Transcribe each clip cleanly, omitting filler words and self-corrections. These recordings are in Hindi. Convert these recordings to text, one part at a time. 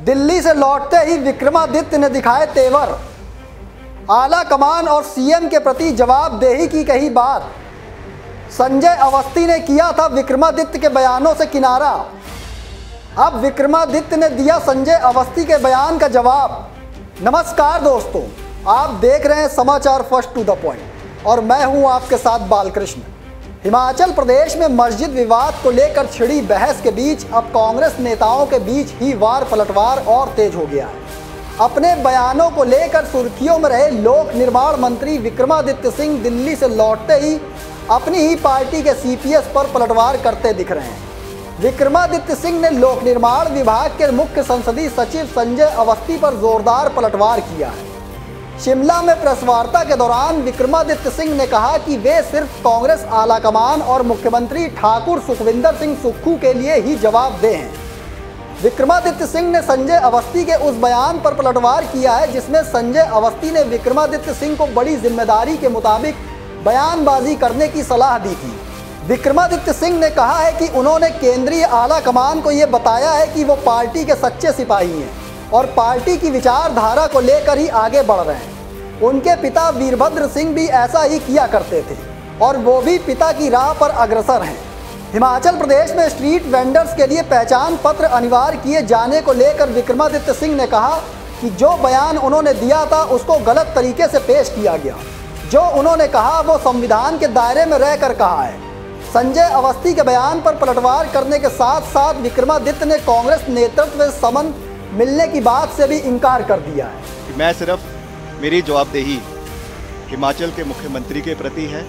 दिल्ली से लौटते ही विक्रमादित्य ने दिखाए तेवर। आला कमान और सीएम के प्रति जवाबदेही की कही बात। संजय अवस्थी ने किया था विक्रमादित्य के बयानों से किनारा। अब विक्रमादित्य ने दिया संजय अवस्थी के बयान का जवाब। नमस्कार दोस्तों, आप देख रहे हैं समाचार फर्स्ट टू द पॉइंट और मैं हूं आपके साथ बालकृष्ण। हिमाचल प्रदेश में मस्जिद विवाद को लेकर छिड़ी बहस के बीच अब कांग्रेस नेताओं के बीच ही वार पलटवार और तेज हो गया है। अपने बयानों को लेकर सुर्खियों में रहे लोक निर्माण मंत्री विक्रमादित्य सिंह दिल्ली से लौटते ही अपनी ही पार्टी के सीपीएस पर पलटवार करते दिख रहे हैं। विक्रमादित्य सिंह ने लोक निर्माण विभाग के मुख्य संसदीय सचिव संजय अवस्थी पर जोरदार पलटवार किया है। शिमला में प्रेस वार्ता के दौरान विक्रमादित्य सिंह ने कहा कि वे सिर्फ कांग्रेस आलाकमान और मुख्यमंत्री ठाकुर सुखविंदर सिंह सुक्खू के लिए ही जवाबदेह हैं। विक्रमादित्य सिंह ने संजय अवस्थी के उस बयान पर पलटवार किया है जिसमें संजय अवस्थी ने विक्रमादित्य सिंह को बड़ी जिम्मेदारी के मुताबिक बयानबाजी करने की सलाह दी थी। विक्रमादित्य सिंह ने कहा है कि उन्होंने केंद्रीय आला कमान को ये बताया है कि वो पार्टी के सच्चे सिपाही हैं और पार्टी की विचारधारा को लेकर ही आगे बढ़ रहे हैं। उनके पिता वीरभद्र सिंह भी ऐसा ही किया करते थे और वो भी पिता की राह पर अग्रसर हैं। हिमाचल प्रदेश में स्ट्रीट वेंडर्स के लिए पहचान पत्र अनिवार्य किए जाने को लेकर विक्रमादित्य सिंह ने कहा कि जो बयान उन्होंने दिया था उसको गलत तरीके से पेश किया गया। जो उन्होंने कहा वो संविधान के दायरे में रहकर कहा है। संजय अवस्थी के बयान पर पलटवार करने के साथ साथ विक्रमादित्य ने कांग्रेस नेतृत्व से समन मिलने की बात से भी इनकार कर दिया है। मैं सिर्फ मेरी जवाबदेही हिमाचल के मुख्यमंत्री के प्रति है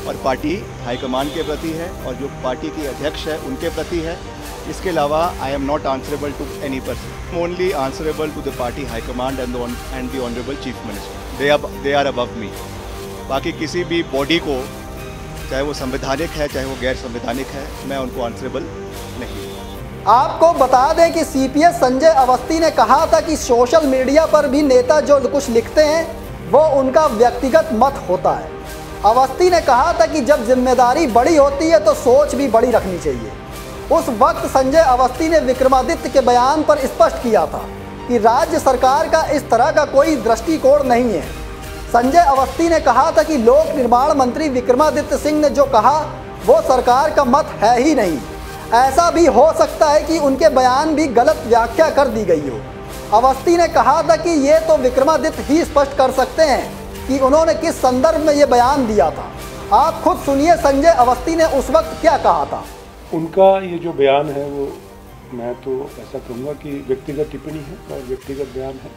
और पार्टी हाईकमान के प्रति है और जो पार्टी की अध्यक्ष है उनके प्रति है। इसके अलावा I am not answerable to any person, only answerable to the party high command and the honourable chief minister. They are above me. बाकी किसी भी बॉडी को, चाहे वो संवैधानिक है चाहे वो गैर संवैधानिक है, मैं उनको आंसरेबल नहीं। आपको बता दें कि सीपीएस संजय अवस्थी ने कहा था कि सोशल मीडिया पर भी नेता जो कुछ लिखते हैं वो उनका व्यक्तिगत मत होता है। अवस्थी ने कहा था कि जब जिम्मेदारी बड़ी होती है तो सोच भी बड़ी रखनी चाहिए। उस वक्त संजय अवस्थी ने विक्रमादित्य के बयान पर स्पष्ट किया था कि राज्य सरकार का इस तरह का कोई दृष्टिकोण नहीं है। संजय अवस्थी ने कहा था कि लोक निर्माण मंत्री विक्रमादित्य सिंह ने जो कहा वो सरकार का मत है ही नहीं। ऐसा भी हो सकता है कि उनके बयान भी गलत व्याख्या कर दी गई हो। अवस्थी ने कहा था कि ये तो विक्रमादित्य ही स्पष्ट कर सकते हैं कि उन्होंने किस संदर्भ में ये बयान दिया था। आप खुद सुनिए संजय अवस्थी ने उस वक्त क्या कहा था। उनका ये जो बयान है वो, मैं तो ऐसा कहूँगा कि व्यक्तिगत टिप्पणी है और व्यक्तिगत बयान है।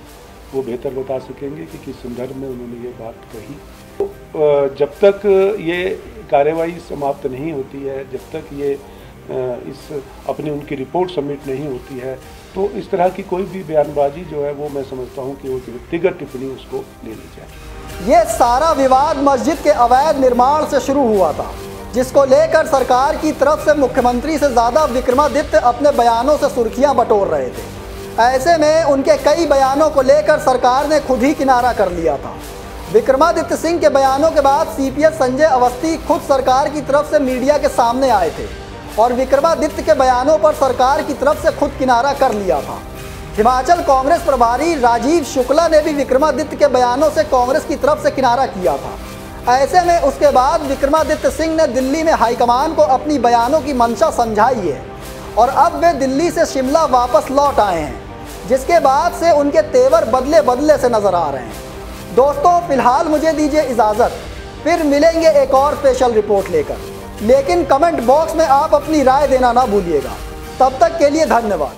वो बेहतर बता सकेंगे कि किस संदर्भ में उन्होंने ये बात कही। तो जब तक ये कार्यवाही समाप्त नहीं होती है, जब तक ये अपनी उनकी रिपोर्ट सबमिट नहीं होती है, तो इस तरह की कोई भी बयानबाजी जो है वो मैं समझता हूँ कि वो व्यक्तिगत टिप्पणी उसको लेनी चाहिए। ये सारा विवाद मस्जिद के अवैध निर्माण से शुरू हुआ था, जिसको लेकर सरकार की तरफ से मुख्यमंत्री से ज़्यादा विक्रमादित्य अपने बयानों से सुर्खियां बटोर रहे थे। ऐसे में उनके कई बयानों को लेकर सरकार ने खुद ही किनारा कर लिया था। विक्रमादित्य सिंह के बयानों के बाद सीपीएस संजय अवस्थी खुद सरकार की तरफ से मीडिया के सामने आए थे और विक्रमादित्य के बयानों पर सरकार की तरफ से खुद किनारा कर लिया था। हिमाचल कांग्रेस प्रभारी राजीव शुक्ला ने भी विक्रमादित्य के बयानों से कांग्रेस की तरफ से किनारा किया था। ऐसे में उसके बाद विक्रमादित्य सिंह ने दिल्ली में हाईकमान को अपनी बयानों की मंशा समझाई है और अब वे दिल्ली से शिमला वापस लौट आए हैं, जिसके बाद से उनके तेवर बदले बदले से नजर आ रहे हैं। दोस्तों, फिलहाल मुझे दीजिए इजाज़त, फिर मिलेंगे एक और स्पेशल रिपोर्ट लेकर। लेकिन कमेंट बॉक्स में आप अपनी राय देना ना भूलिएगा। तब तक के लिए धन्यवाद।